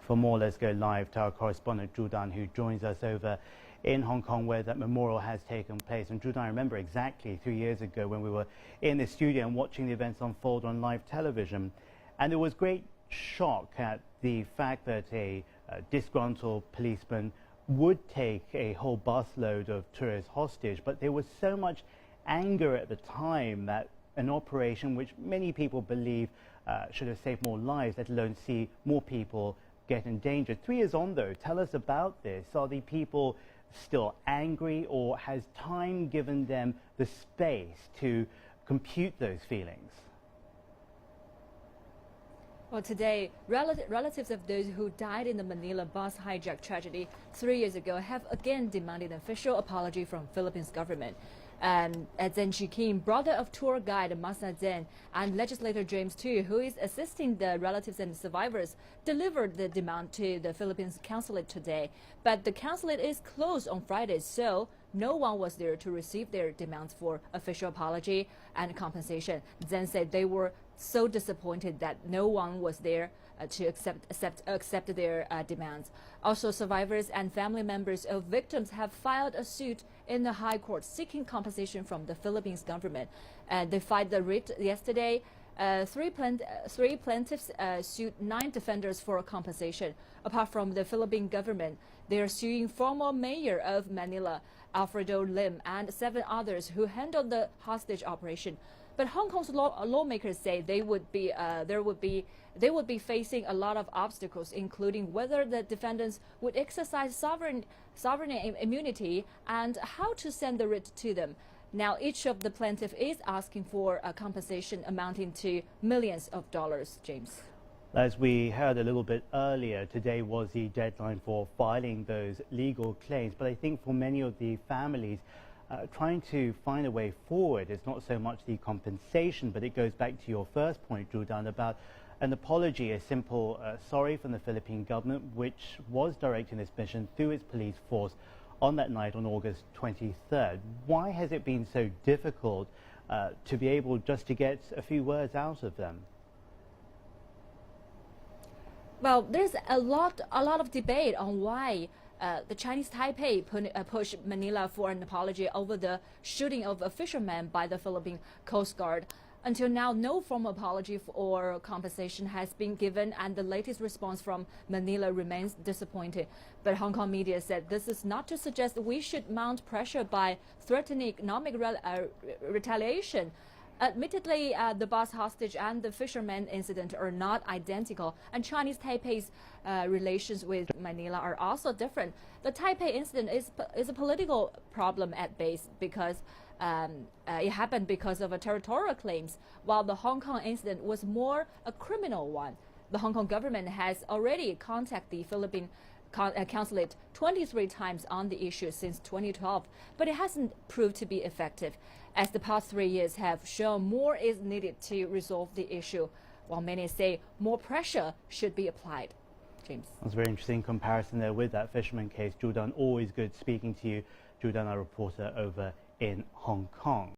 For more, let's go live to our correspondent Zhu Dan, who joins us over in Hong Kong, where that memorial has taken place. And Zhu Dan, I remember exactly 3 years ago when we were in the studio and watching the events unfold on live television. And there was great shock at the fact that a disgruntled policeman would take a whole busload of tourists hostage. But there was so much anger at the time that an operation which many people believe should have saved more lives, let alone see more people get endangered. 3 years on, though, tell us about this. Are the people still angry, or has time given them the space to compute those feelings? Well, today, relatives of those who died in the Manila bus hijack tragedy 3 years ago have again demanded an official apology from Philippines government. Zhen Chiqing, brother of tour guide Masa Zhen, and legislator James Tu, who is assisting the relatives and survivors, delivered the demand to the Philippines consulate today. But the consulate is closed on Friday, so no one was there to receive their demands for official apology and compensation. Zhen said they were so disappointed that no one was there to accept their demands. Also, survivors and family members of victims have filed a suit in the High Court seeking compensation from the Philippines government. They filed the writ yesterday. Three plaintiffs sued 9 defenders for compensation. Apart from the Philippine government, they are suing former mayor of Manila, Alfredo Lim, and 7 others who handled the hostage operation. But Hong Kong's lawmakers say they would be facing a lot of obstacles, including whether the defendants would exercise sovereign immunity and how to send the writ to them. Now, each of the plaintiffs is asking for a compensation amounting to millions of dollars. James. As we heard a little bit earlier, today was the deadline for filing those legal claims. But I think for many of the families, trying to find a way forward is not so much the compensation, but it goes back to your first point, Zhu Dan, about an apology, a simple sorry from the Philippine government, which was directing this mission through its police force on that night on August 23rd. Why has it been so difficult to be able just to get a few words out of them? Well, there's a lot of debate on why the Chinese Taipei pushed Manila for an apology over the shooting of a fisherman by the Philippine Coast Guard. Until now, no formal apology or compensation has been given, and the latest response from Manila remains disappointing. But Hong Kong media said this is not to suggest we should mount pressure by threatening economic retaliation. Admittedly, the bus hostage and the fisherman incident are not identical, and Chinese Taipei's relations with Manila are also different. The Taipei incident is a political problem at base because it happened because of territorial claims, while the Hong Kong incident was more a criminal one. The Hong Kong government has already contacted the Philippine consulate 23 times on the issue since 2012, but it hasn't proved to be effective. As the past 3 years have shown, more is needed to resolve the issue, while many say more pressure should be applied. James. That's a very interesting comparison there with that fisherman case. Zhu Dan, always good speaking to you. Zhu Dan, our reporter over in Hong Kong.